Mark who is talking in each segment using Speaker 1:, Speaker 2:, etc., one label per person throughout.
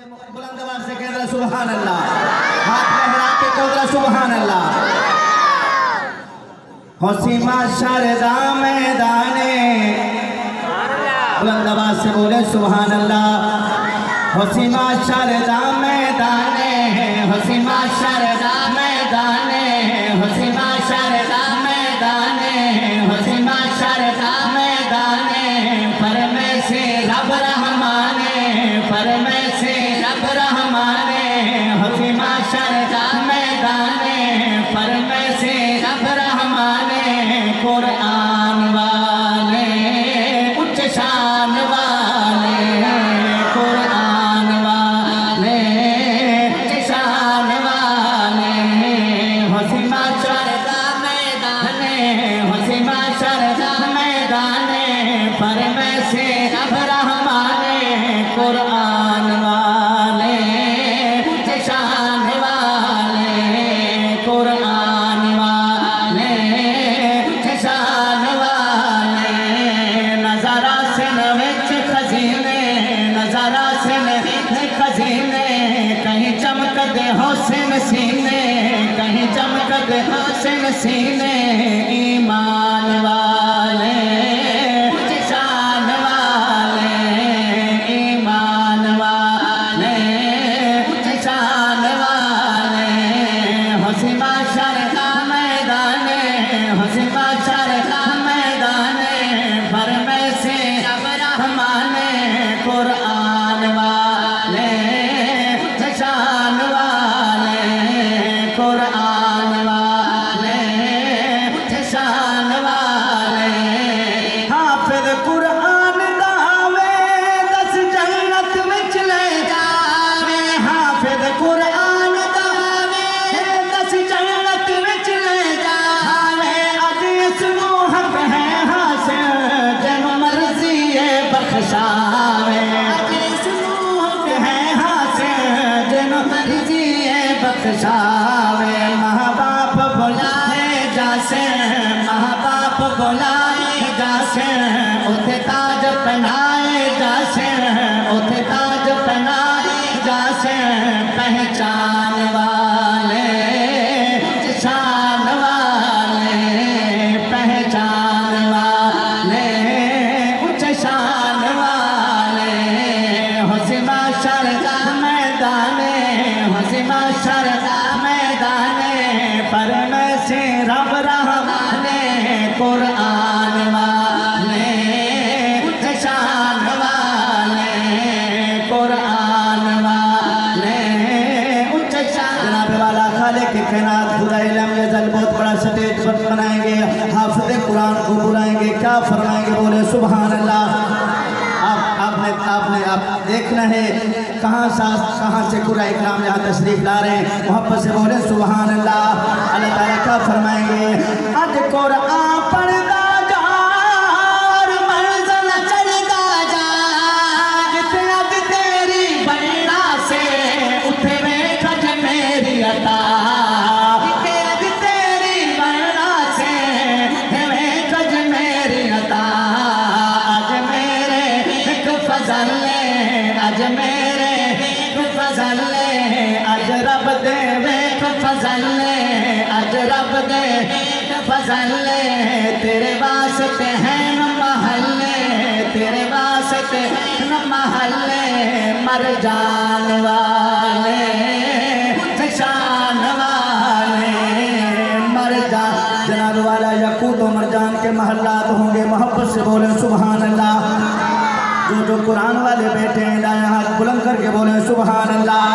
Speaker 1: बुलंद आवाज से कह रहा सुभान अल्लाह, हाथ लहरा के कह रहा सुभान अल्लाह। हसीमा शारदा मैदाने, बुलंद आवाज से बोले सुभान अल्लाह। हसीमा शारदा मैदाने, हसीमा शारदा मैदाने, हसीमा शारदा मैदाने, हसीमा शारदा मैदाने, पर में से रब रहमाने, पर में से रब रहमाने, हसीमा शारदा मैदाने, पर में से रब रहमाने, कुरान वाले उच्च शान वाले, कुरान वाले उच्च शान वाले, हसीमा शारदा मैदाने, हसीमा शारदा मैदाने, पर में से रब रहमाने, कुरान वाले उच्च शान वाले, कुरान वाले उच्च शान वाले। नजारा से विच खजीने, नजारा से विच खजीने, कहीं चमकदे हुस्न सीने, कहीं चमकदे हुस्न सीने, ईमान वाले उच्च शान वाले, ईमान वाले उच्च शान वाले, हसीमा शारदा मैदाने, हसीमा शारदा मैदाने, भर में से रब रहमाने, कुरान वाले उच्च शान वाले, कुरान वाले उच्च शान वाले। हाफिज कुरान दावे दस जन्नत विच ले जावे, हाफिज कुरान दावे दस जन्नत विच ले जावे, अज इसनू हक है हासिल जन मर्जी बख्शावे, अज इसनू हक है हासिल जन मर्जी बख्शावे। माँ बाप बुलाए जासे, माँ बाप बुलाए जासे, उथे ताज पहनाए जासे, उथे ताज पहनाए जासे, पहचान वाले शान वाले, पहचान वाले उच्च शान वाले, हसीमा शारदा मैदाने, हसीमा शारदा मैदाने, पर में से रब रहमाने, कुरान वाले उच्च शान वाले, कुरान वाले उच्च शान। जनाब वाला खालिक की कायनात खुदा इल्म यज़ल बहुत बड़ा स्टेज पर बनाएंगे, हाफिज़ कुरान को बुलाएंगे, क्या फरमाएंगे, बोले सुभान अल्लाह। आप देखना है कहाँ से पूरा इकराम यहाँ तशरीफ ला रहे हैं, मोहब्बत से बोले सुभान अल्लाह। अल्लाह ताला क्या फरमाएंगे, अज कुरान पढ़दा जा और मंज़िल चढ़दा जा, जिथे अज तेरी बनना से उठे वेख अज मेरी अता, जिथे अज तेरी बनना से उठे वेख अज मेरी अता। अज मेरे एक फजल, अज मेरे एक फजल, अज रब दे वेख फजल, अज रब दे एक फजल, तेरे वास्ते है न महल्ले, तेरे वास्ते न महल्ले, मर जान वाले शान वाले, मर जान। जनाब वाला यकूत व मरजान के महल्लात होंगे, मोहब्बत से बोले सुभान अल्लाह। जो कुरान वाले बैठे हैं दाएं हाथ बुलंद करके बोले सुभान अल्लाह।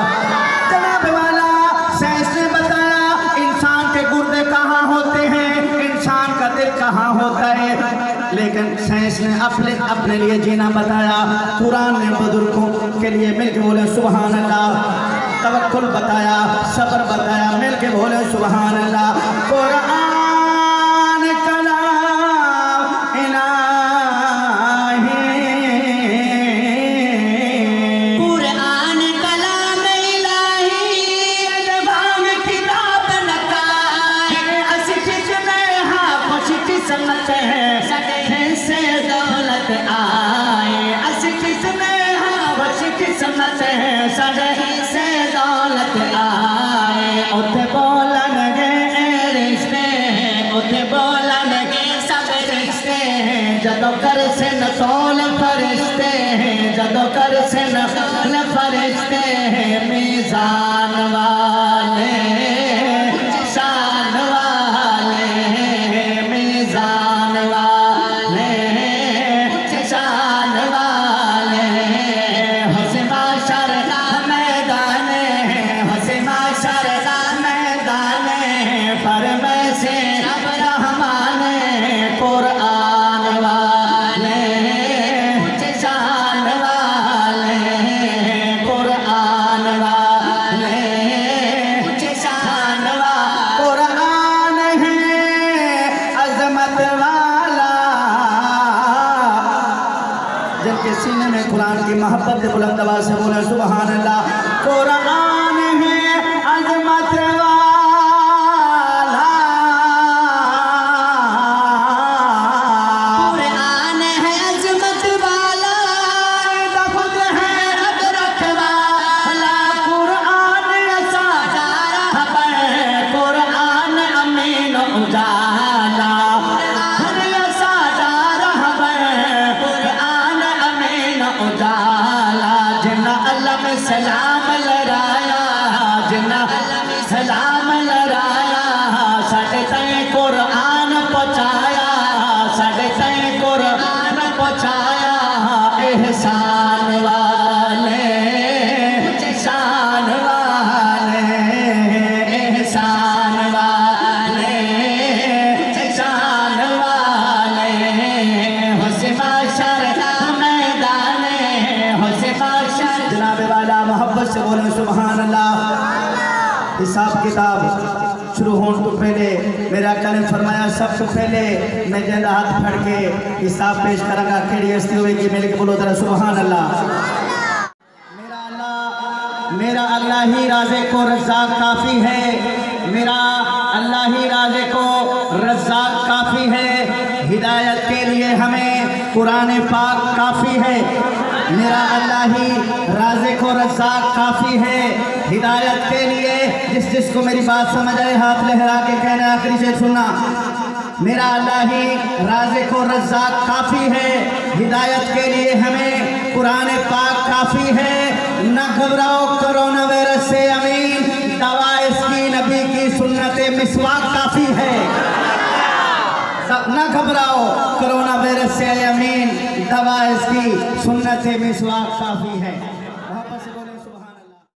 Speaker 1: जनाब वाला साइंस ने बताया इंसान के गुर्दे कहाँ होते हैं, इंसान का दिल कहाँ होता है, लेकिन साइंस ने अपने लिए जीना बताया, कुरान ने बुजुर्गों के लिए मिलके बोले सुभान अल्लाह। तवक्कुल बताया, सब्र बताया, मिलके बोले सुभान अल्लाह। कुरान से दौलत आए, अस किस्में हाँ बस किस्मत है सड़े जदों कर से न तौल फरिश्ते हैं, जदों कर से न फरिश्ते हैं, मीज़ान वाले शान वाले, मीज़ान वाले शान वाले, हुस्न माशर मैदान, हुस्न माशर मैदान, पर में से रहमान कुरान वाले शान वाले, कुरान वाले शान वाले, कुरान है अजमत वाला, जिनके सीने में कुरान की मोहब्बत बुलंद आवाज़ से बोले सुभान अल्लाह। कुरान है अजमत वाला, कुरान है अजमत वाला, खुद है रब रखवाला, कुरान सारा रहबर, कुरान अमीन उजाला, सारा रहबर, कुरान अमीन उजाला, जिन्ना अल्लाह में सलाम लड़ाया, जिन्ना सलाम लड़ाया, साढ़े तय कुरान पहुँचाया, साढ़े तय कुरान पहुँचाया, एहसान वाले शान वाले, एहसान वाले शान वाले, हुस्न माशर मैदान, हुस्न माशर। जनाब वाला मोहब्बत से बोले सुभान अल्लाह। हिसाब किताब शुरू होने तो पहले मेरा आका ने फरमाया सबसे पहले मैं जिंदा हाथ फड़ के हिसाब पेश करांगा, केड़ी हस्ती होगी मेरे के बोलो जरा सुभान अल्लाह। मेरा अल्लाह ही राज़े को रज़्ज़ाक़ काफ़ी है, मेरा अल्लाह ही राज़े को रज़्ज़ाक़ काफ़ी है, हिदायत के लिए हमें कुरान पाक काफ़ी है, मेरा अल्लाह ही राज़े को रज़्ज़ाक़ काफ़ी है, हिदायत के लिए जिसको मेरी बात समझ आए हाथ लहरा के कहना आखिरी से सुनना। मेरा अल्लाह ही राज़े को रज़्ज़ाक़ काफ़ी है, हिदायत के लिए हमें कुरान पाक काफ़ी है, न घबराओ कोरोना वायरस से अमीन, दवा इसकी नबी की सुन्नत मिसवाक काफ़ी है, न घबराओ कोरोना वायरस से अमीन, दवा इसकी सुन्नत मिसवाक काफ़ी है।